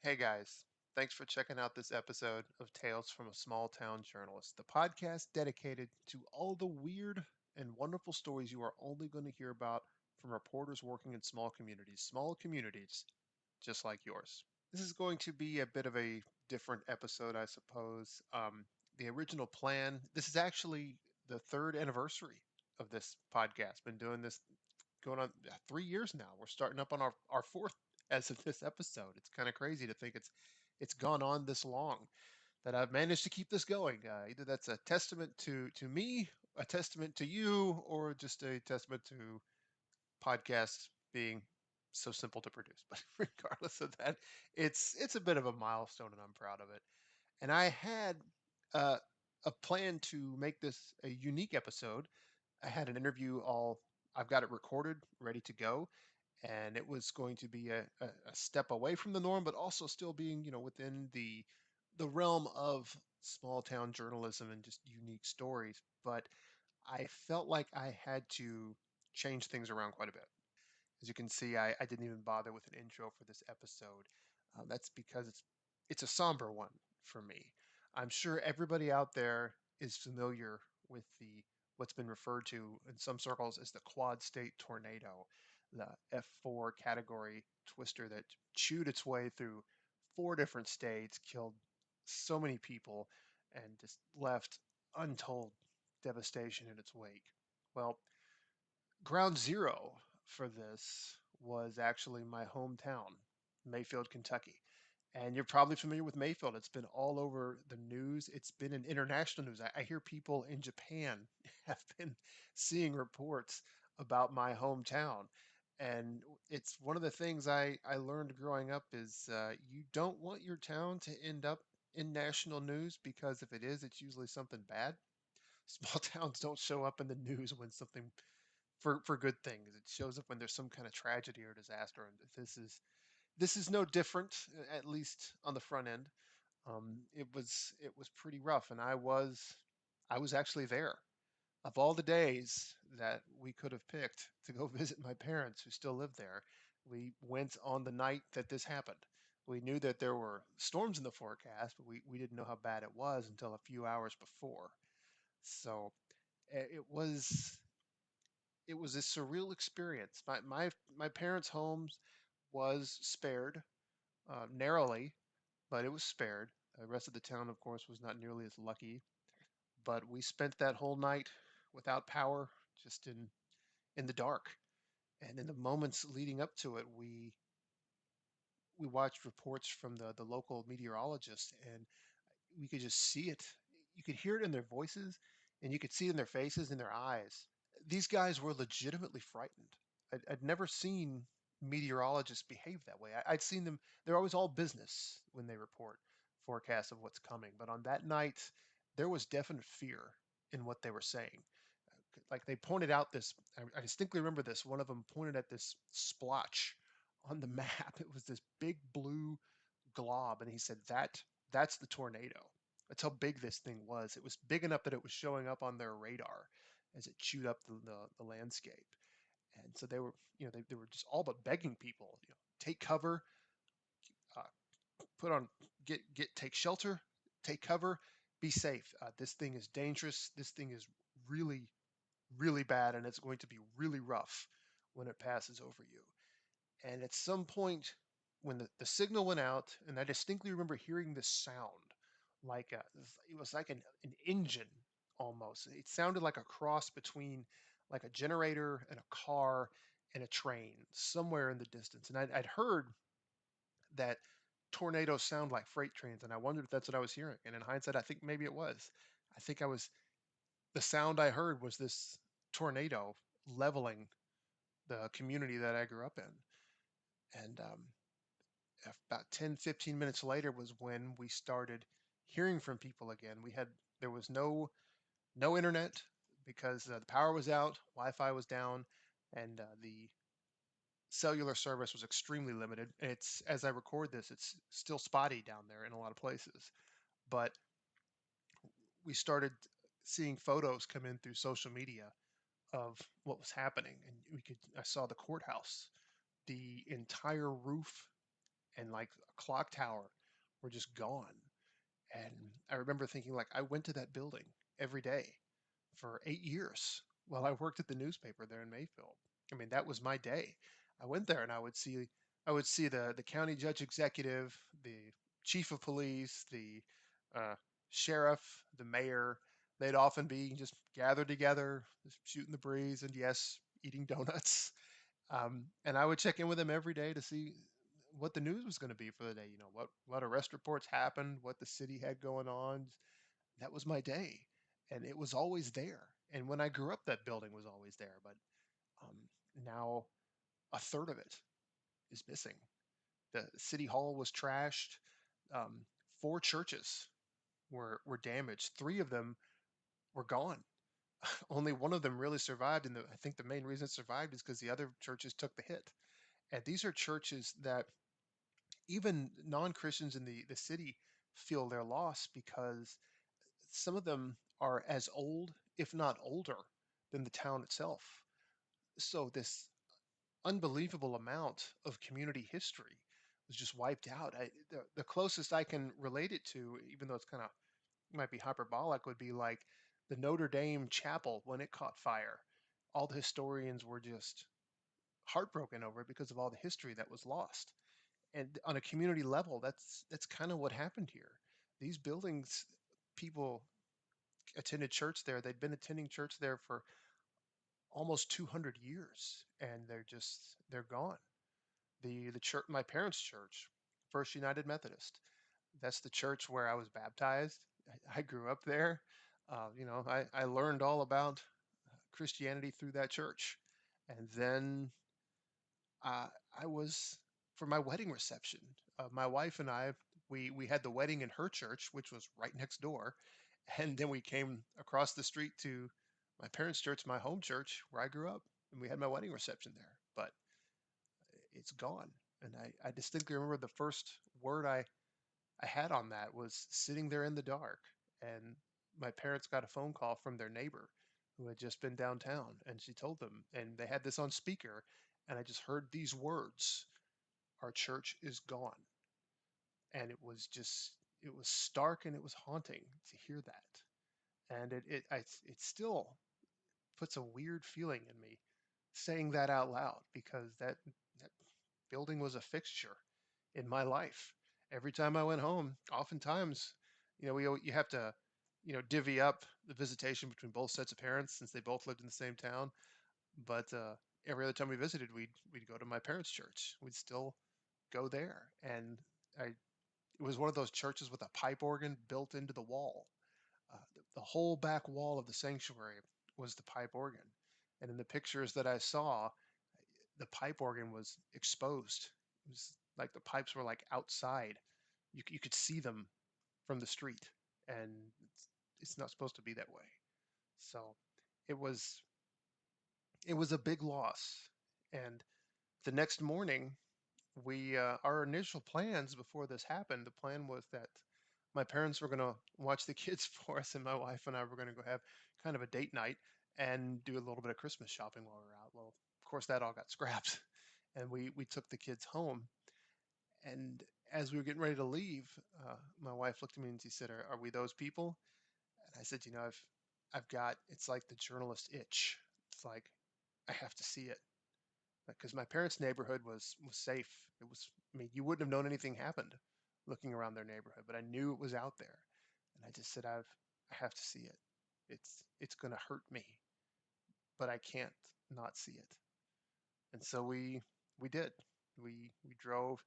Hey guys, thanks for checking out this episode of Tales from a Small Town Journalist, the podcast dedicated to all the weird and wonderful stories you are only going to hear about from reporters working in small communities just like yours. This is going to be a bit of a different episode, I suppose. The original plan, this is actually the third anniversary of this podcast. Been doing this going on 3 years now. We're starting up on our fourth as of this episode. It's kind of crazy to think it's gone on this long that I've managed to keep this going. Either that's a testament to me, a testament to you, or just a testament to podcasts being so simple to produce. But regardless of that, it's a bit of a milestone, and I'm proud of it. And I had uh, a plan to make this a unique episode. I had an interview all. I've got it recorded, ready to go, and it was going to be a step away from the norm, but also still being, within the realm of small town journalism and just unique stories. But I felt like I had to change things around quite a bit. As you can see, I didn't even bother with an intro for this episode. That's because it's a somber one for me. I'm sure everybody out there is familiar with the what's been referred to in some circles as the quad state tornado, the F4 category twister that chewed its way through four different states, killed so many people, and just left untold devastation in its wake. Well, ground zero for this was actually my hometown, Mayfield, Kentucky. And you're probably familiar with Mayfield. It's been all over the news. It's been in international news. I hear people in Japan have been seeing reports about my hometown. And it's one of the things I learned growing up is you don't want your town to end up in national news because if it is, it's usually something bad. Small towns don't show up in the news when something for good things. It shows up when there's some kind of tragedy or disaster, and this is no different, at least on the front end. It was pretty rough, and I was actually there. Of all the days that we could have picked to go visit my parents who still live there, we went on the night that this happened. We knew that there were storms in the forecast, but we didn't know how bad it was until a few hours before. So it was a surreal experience. My parents' homes was spared narrowly, but it was spared. The rest of the town, of course, was not nearly as lucky. But we spent that whole night without power, just in the dark. And in the moments leading up to it, we watched reports from the local meteorologist, and we could just see it. You could hear it in their voices, and you could see it in their faces, in their eyes. These guys were legitimately frightened. I'd never seen meteorologists behave that way. I'd seen them, they're always all business when they report forecasts of what's coming. But on that night, there was definite fear in what they were saying. Like they pointed out this, I distinctly remember this. One of them pointed at this splotch on the map. It was this big blue glob, and he said, that's the tornado. That's how big this thing was. It was big enough that it was showing up on their radar as it chewed up the landscape. And so they were, they were just all but begging people, take cover, uh, put on, take shelter, take cover, be safe. This thing is dangerous. This thing is really, really bad, and it's going to be really rough when it passes over you. And at some point, when the signal went out, and I distinctly remember hearing this sound, like it was like an engine almost. It sounded like a cross between like a generator and a car and a train somewhere in the distance. And I'd heard that tornadoes sound like freight trains, and I wondered if that's what I was hearing. And in hindsight, I think maybe it was. I think the sound I heard was this tornado leveling the community that I grew up in. And about 10, 15 minutes later was when we started hearing from people again. There was no internet because the power was out, Wi-Fi was down, and the cellular service was extremely limited. It's as I record this, it's still spotty down there in a lot of places. But we started seeing photos come in through social media of what was happening, and I saw the courthouse, the entire roof and like a clock tower were just gone. And I remember thinking, like, I went to that building every day for 8 years while I worked at the newspaper there in Mayfield. I mean, that was my day. I went there and I would see the county judge executive, the chief of police, the uh, sheriff, the mayor. They'd often be just gathered together, just shooting the breeze, and yes, eating donuts. And I would check in with them every day to see what the news was going to be for the day. What arrest reports happened, what the city had going on. That was my day, and it was always there. And when I grew up, that building was always there. But now a third of it is missing. The city hall was trashed. Um, four churches were damaged. Three of them were gone. Only one of them really survived, and I think the main reason it survived is because the other churches took the hit. And these are churches that even non-Christians in the city feel their loss because some of them are as old, if not older, than the town itself. So this unbelievable amount of community history was just wiped out. The closest I can relate it to, even though it's kind of might be hyperbolic, would be like the Notre Dame chapel when it caught fire. All the historians were just heartbroken over it because of all the history that was lost. And on a community level, that's kind of what happened here. These buildings, people attended church there. They'd been attending church there for almost 200 years, and they're gone. The church, my parents' church, First United Methodist, that's the church where I was baptized. I grew up there. I learned all about Christianity through that church. And then I was for my wedding reception. My wife and I, we had the wedding in her church, which was right next door, and then we came across the street to my parents' church, my home church, where I grew up, and we had my wedding reception there. But it's gone, and I distinctly remember the first word I had on that was sitting there in the dark, and my parents got a phone call from their neighbor who had just been downtown, and she told them, and they had this on speaker, and I just heard these words: "Our church is gone." And it was stark and it was haunting to hear that. And it still puts a weird feeling in me saying that out loud because that building was a fixture in my life. Every time I went home, oftentimes, you have to, divvy up the visitation between both sets of parents since they both lived in the same town. But every other time we visited, we'd go to my parents' church. We'd still go there, and I it was one of those churches with a pipe organ built into the wall. The whole back wall of the sanctuary was the pipe organ, and in the pictures that I saw, the pipe organ was exposed. It was like the pipes were like outside. You could see them from the street, and it's not supposed to be that way. So it was it was a big loss. And the next morning, we our initial plans before this happened, the plan was that my parents were going to watch the kids for us, and my wife and I were going to go have kind of a date night and do a little bit of Christmas shopping while we were out. Well, of course, that all got scrapped, and we took the kids home. And as we were getting ready to leave, my wife looked at me and she said, "Are we those people?" And I said, I've got it's like the journalist itch. It's like I have to see it because my parents' neighborhood was safe. It was, I mean, you wouldn't have known anything happened looking around their neighborhood, but I knew it was out there, and I just said, I have to see it. It's going to hurt me, but I can't not see it. And so we did. We drove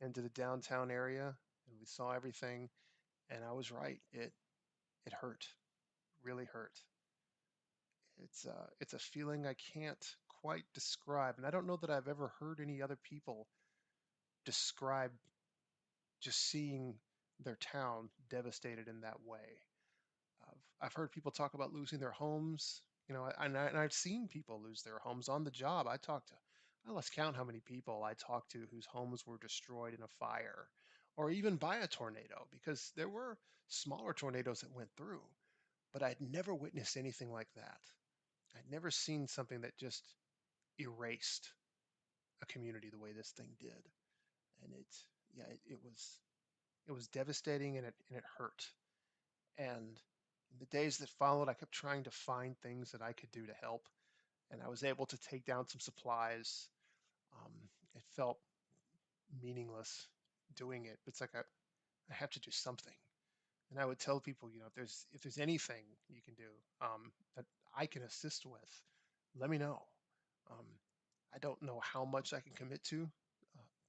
into the downtown area and we saw everything, and I was right. It hurt, really hurt. It's a feeling I can't quite describe, and I don't know that I've ever heard any other people describe just seeing their town devastated in that way. I've heard people talk about losing their homes, and I've seen people lose their homes on the job. I lost count how many people I talked to whose homes were destroyed in a fire or even by a tornado because there were smaller tornadoes that went through, but I'd never witnessed anything like that. I'd never seen something that just erased a community the way this thing did. And yeah, it was devastating, and it hurt. And in the days that followed, I kept trying to find things that I could do to help, and I was able to take down some supplies. It felt meaningless doing it. It's like I have to do something. And I would tell people, if there's anything you can do that I can assist with, let me know. Um, I don't know how much I can commit to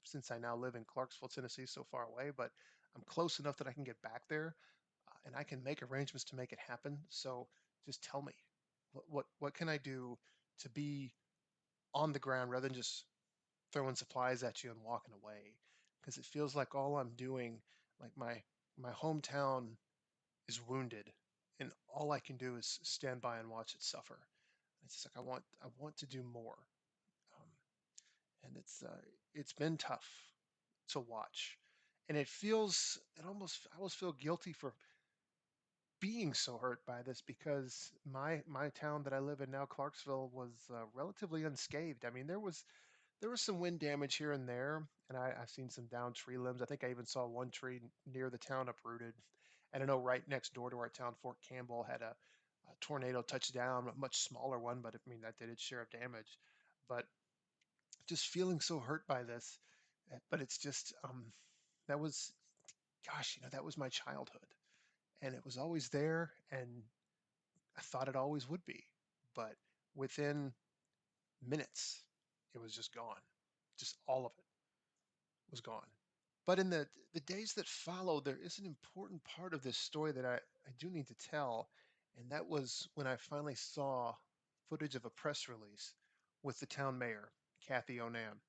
since I now live in Clarksville, Tennessee, so far away, but I'm close enough that I can get back there and I can make arrangements to make it happen. So just tell me, what can I do to be on the ground rather than just throwing supplies at you and walking away? Because it feels like all I'm doing, like my hometown is wounded, and all I can do is stand by and watch it suffer. It's just like I want to do more, um, and it's been tough to watch, and I almost feel guilty for being so hurt by this because my town that I live in now, Clarksville, was relatively unscathed. I mean, there was some wind damage here and there, and I've seen some downed tree limbs. I think I even saw one tree near the town uprooted. And I know right next door to our town, Fort Campbell, had a tornado touch down, a much smaller one, but I mean, that did its share of damage. But just feeling so hurt by this, but it's just, that was, gosh, that was my childhood. And it was always there, and I thought it always would be. But within minutes, it was just gone. Just all of it was gone. But in the days that follow, there is an important part of this story that I do need to tell, and that was when I finally saw footage of a press release with the town mayor, Kathy Onan.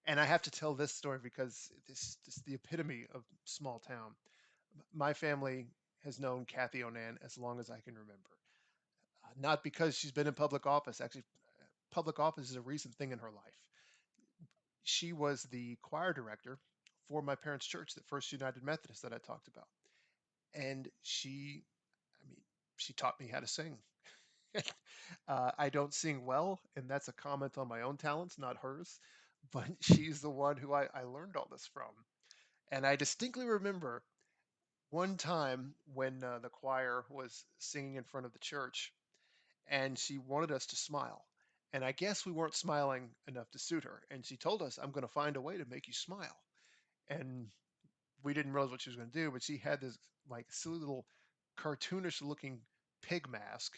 And I have to tell this story because this is the epitome of small town. My family has known Kathy Onan as long as I can remember. Not because she's been in public office. Actually, public office is a recent thing in her life. She was the choir director for my parents' church, the First United Methodist that I talked about. And I mean, she taught me how to sing. I don't sing well, and that's a comment on my own talents, not hers. But she's the one who I learned all this from. And I distinctly remember one time when the choir was singing in front of the church, and she wanted us to smile. And I guess we weren't smiling enough to suit her. And she told us, I'm going to find a way to make you smile. And we didn't realize what she was going to do, but she had this like silly little cartoonish looking pig mask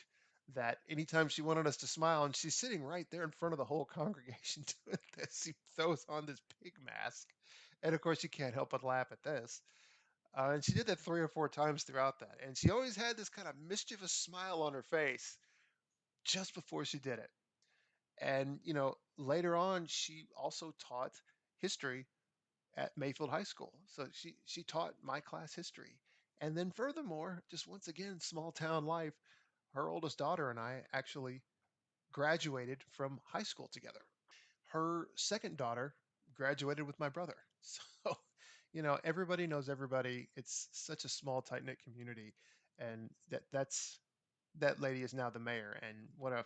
that anytime she wanted us to smile, and she's sitting right there in front of the whole congregation doing this, she throws on this pig mask. And of course, you can't help but laugh at this. And she did that 3 or 4 times throughout that. And she always had this kind of mischievous smile on her face just before she did it. And, later on, she also taught history at Mayfield High School. So she taught my class history. And then furthermore, just once again, small town life, her oldest daughter and I actually graduated from high school together. Her second daughter graduated with my brother. So, everybody knows everybody. It's such a small, tight-knit community. And that lady is now the mayor. And what a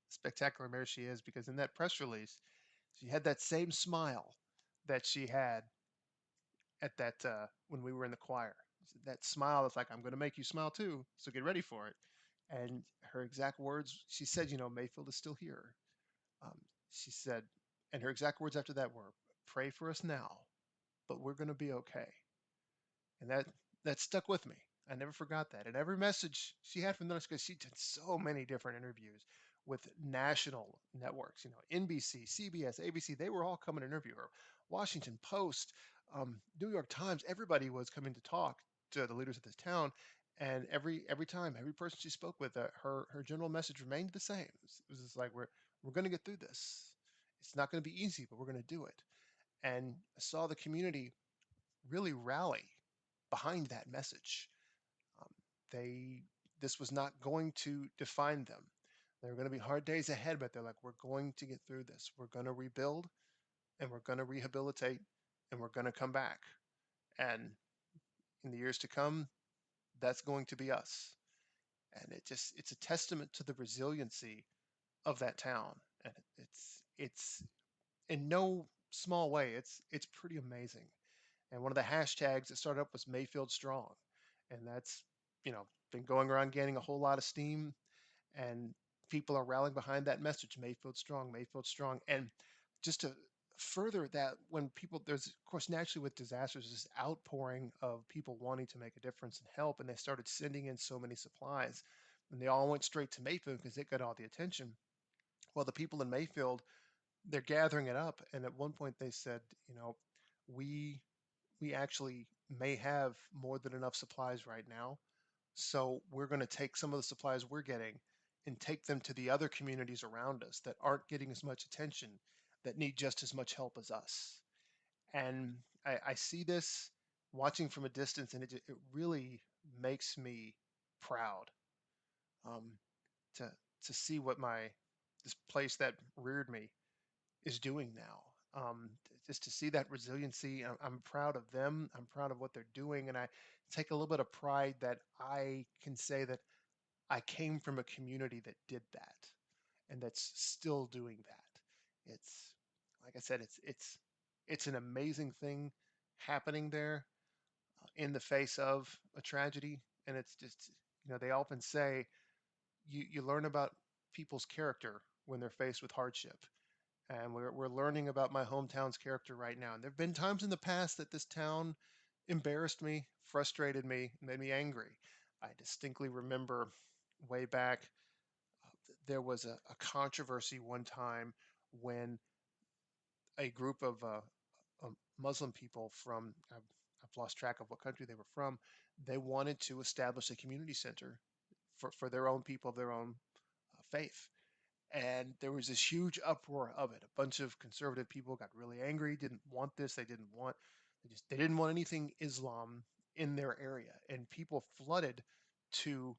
spectacular mayor she is, because in that press release, she had that same smile that she had at that when we were in the choir. That smile is like, I'm going to make you smile too, so get ready for it. And her exact words, she said, Mayfield is still here. Um, she said, and her exact words after that were, "Pray for us now, but we're going to be okay." And that stuck with me. I never forgot that. And every message she had from those, because she did so many different interviews with national networks, NBC, CBS, ABC, they were all coming to interview her. Washington Post, New York Times, everybody was coming to talk to the leaders of this town. And every time, every person she spoke with, her general message remained the same. It was just like, we're going to get through this. It's not going to be easy, but we're going to do it. And I saw the community really rally behind that message. Um, they This was not going to define them. There are going to be hard days ahead, but they're like, we're going to get through this. We're going to rebuild, and we're going to rehabilitate, and we're going to come back. And in the years to come, that's going to be us. And it's a testament to the resiliency of that town. And it's in no small way, it's pretty amazing. And one of the hashtags that started up was Mayfield Strong. And that's, been going around gaining a whole lot of steam, and people are rallying behind that message, Mayfield Strong, Mayfield Strong. And just to further that, when people, there's, of course, naturally with disasters, this outpouring of people wanting to make a difference and help, and they started sending in so many supplies, and they all went straight to Mayfield because it got all the attention. Well, the people in Mayfield, they're gathering it up, and at one point they said, we we actually may have more than enough supplies right now, so we're going to take some of the supplies we're getting and take them to the other communities around us that aren't getting as much attention, that need just as much help as us. And I see this watching from a distance, and it really makes me proud, um, to see what my this place that reared me is doing now. Just to see that resiliency, I'm proud of them. I'm proud of what they're doing, and I take a little bit of pride that I can say that I came from a community that did that and that's still doing that. It's, like I said, it's an amazing thing happening there, in the face of a tragedy. And it's just, they often say you learn about people's character when they're faced with hardship. And we're learning about my hometown's character right now. And there have been times in the past that this town embarrassed me, frustrated me, made me angry. I distinctly remember way back, there was a controversy one time when a group of Muslim people from, I've lost track of what country they were from, they wanted to establish a community center for their own people of their own faith. And there was this huge uproar of it. A bunch of conservative people got really angry, didn't want this. They didn't want anything Islam in their area. And people flooded to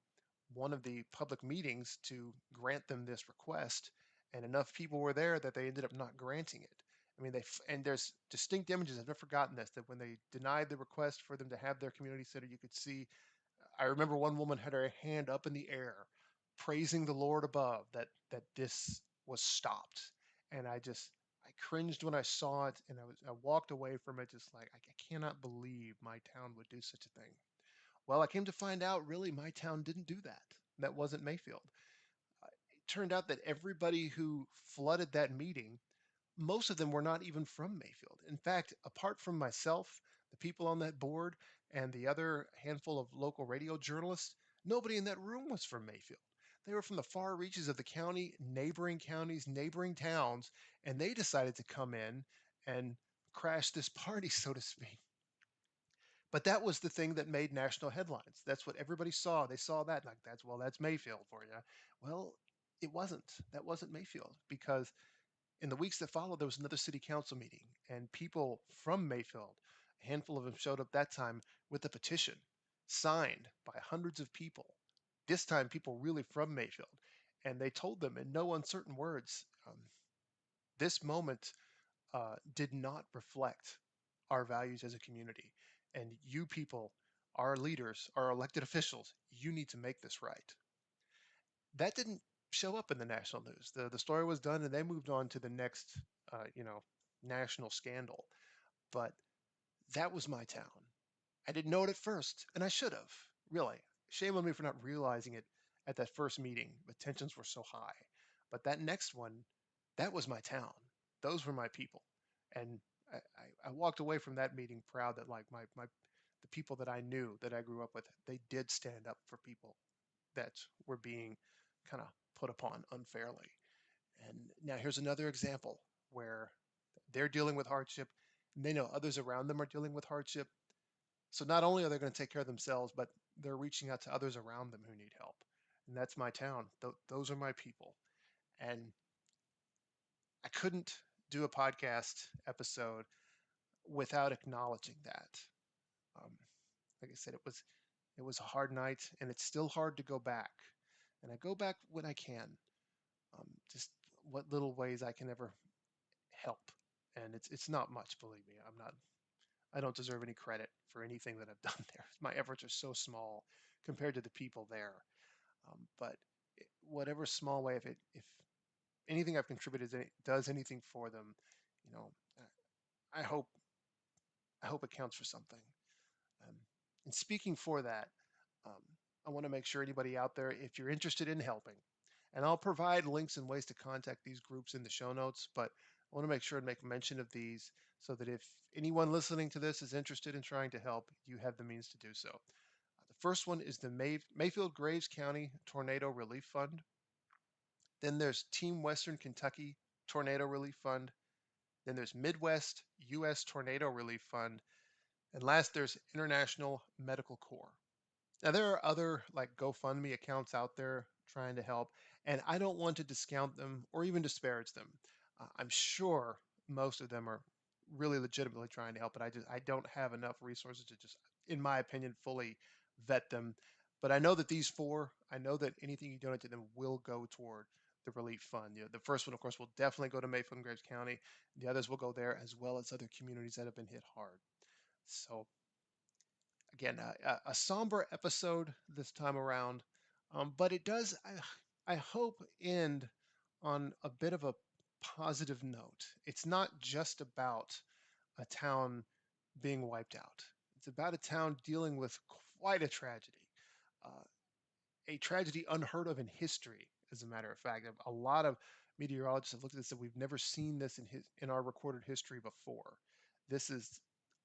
one of the public meetings to grant them this request. And enough people were there that they ended up not granting it. I mean, and there's distinct images. I've never forgotten this, that when they denied the request for them to have their community center, you could see, I remember one woman had her hand up in the air, praising the Lord above that this was stopped. And I cringed when I saw it, and I walked away from it just like, I cannot believe my town would do such a thing. Well, I came to find out, really, my town didn't do that. That wasn't Mayfield. It turned out that everybody who flooded that meeting, most of them were not even from Mayfield. In fact, apart from myself, the people on that board, and the other handful of local radio journalists, nobody in that room was from Mayfield. They were from the far reaches of the counties, neighboring towns, and they decided to come in and crash this party, so to speak. But that was the thing that made national headlines. That's what everybody saw. They saw that, like, that's Mayfield for you. Well, it wasn't. That wasn't Mayfield, because in the weeks that followed, there was another city council meeting, and people from Mayfield, a handful of them showed up that time with a petition signed by hundreds of people. This time, people really from Mayfield. And they told them in no uncertain words, this moment did not reflect our values as a community. And you people, our leaders, our elected officials, you need to make this right. That didn't show up in the national news. The story was done, and they moved on to the next, uh, you know, national scandal. But that was my town. I didn't know it at first, and I should have. Really, shame on me for not realizing it at that first meeting. The tensions were so high. But that next one, that was my town. Those were my people, and I walked away from that meeting proud that, like, my the people that I knew, that I grew up with, they did stand up for people that were being kind of put upon unfairly. And now here's another example where they're dealing with hardship, and they know others around them are dealing with hardship. So not only are they going to take care of themselves, but they're reaching out to others around them who need help. And that's my town. Those are my people. And I couldn't do a podcast episode without acknowledging that. Um, like I said, it was a hard night, and it's still hard to go back. And I go back when I can, just what little ways I can ever help. And it's not much, believe me. I don't deserve any credit for anything that I've done there. My efforts are so small compared to the people there. But whatever small way, if anything I've contributed does anything for them, you know, I hope I hope it counts for something. Um, and speaking for that, um, I want to make sure anybody out there, if you're interested in helping, and I'll provide links and ways to contact these groups in the show notes, but I want to make sure and make mention of these so that if anyone listening to this is interested in trying to help, you have the means to do so. The first one is the Mayfield Graves County Tornado Relief Fund. Then there's Team Western Kentucky Tornado Relief Fund. Then there's Midwest U.S. Tornado Relief Fund. And last, there's International Medical Corps. Now, there are other like GoFundMe accounts out there trying to help, and I don't want to discount them or even disparage them. I'm sure most of them are really legitimately trying to help, but I don't have enough resources to just, in my opinion, fully vet them. But I know that these four, I know that anything you donate to them will go toward the relief fund. The first one, of course, will definitely go to Mayfield and Graves County. The others will go there as well as other communities that have been hit hard. So again, a somber episode this time around, but it does, I hope, end on a bit of a positive note. It's not just about a town being wiped out, it's about a town dealing with quite uh, a tragedy unheard of in history. As a matter of fact, a lot of meteorologists have looked at this and we've never seen this in our recorded history before. This is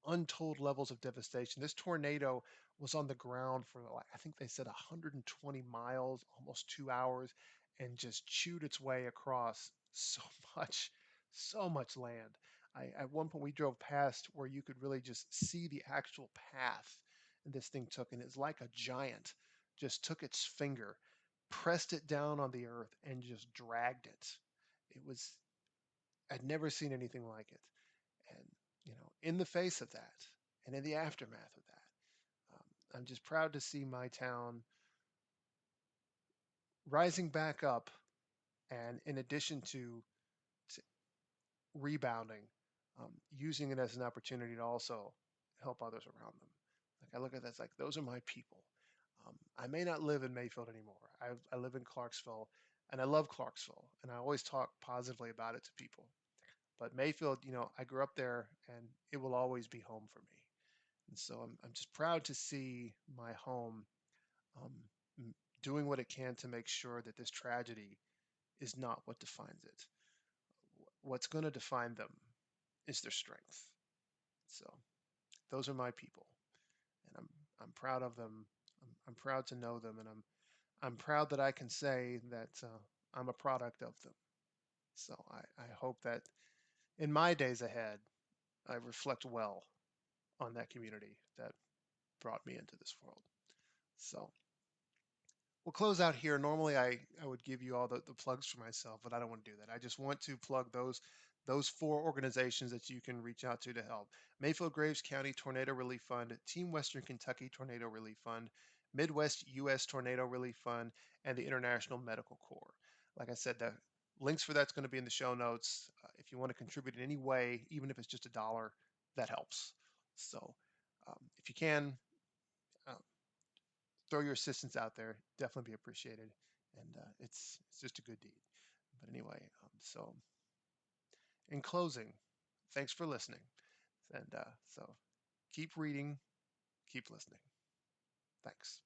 untold levels of devastation. This tornado was on the ground for like, I think they said 120 miles, almost 2 hours, and just chewed its way across so much, so much land. At one point we drove past where you could really just see the actual path this thing took, and it's like a giant just took its finger, pressed it down on the earth, and just dragged it. It was, I'd never seen anything like it. And, in the face of that and in the aftermath of that, I'm just proud to see my town rising back up. And in addition to rebounding, using it as an opportunity to also help others around them. Like I look at that, it's like those are my people. I may not live in Mayfield anymore. I live in Clarksville, and I love Clarksville, and I always talk positively about it to people. But Mayfield, I grew up there, and it will always be home for me. And so I'm just proud to see my home um, doing what it can to make sure that this tragedy is not what defines it. What's going to define them is their strength. So those are my people, and I'm proud of them. I'm proud to know them, and I'm proud that I can say that I'm a product of them. So I hope that in my days ahead, I reflect well on that community that brought me into this world. So we'll close out here. Normally, I would give you all the plugs for myself, but I don't want to do that. I just want to plug those four organizations that you can reach out to help. Mayfield Graves County Tornado Relief Fund, Team Western Kentucky Tornado Relief Fund, Midwest U.S. Tornado Relief Fund, and the International Medical Corps. Like I said, the links for that's going to be in the show notes. If you want to contribute in any way, even if it's just $1, that helps. So if you can, uh, throw your assistance out there. Definitely be appreciated, and it's just a good deed. But anyway, so in closing, thanks for listening, and so keep reading, keep listening. Thanks.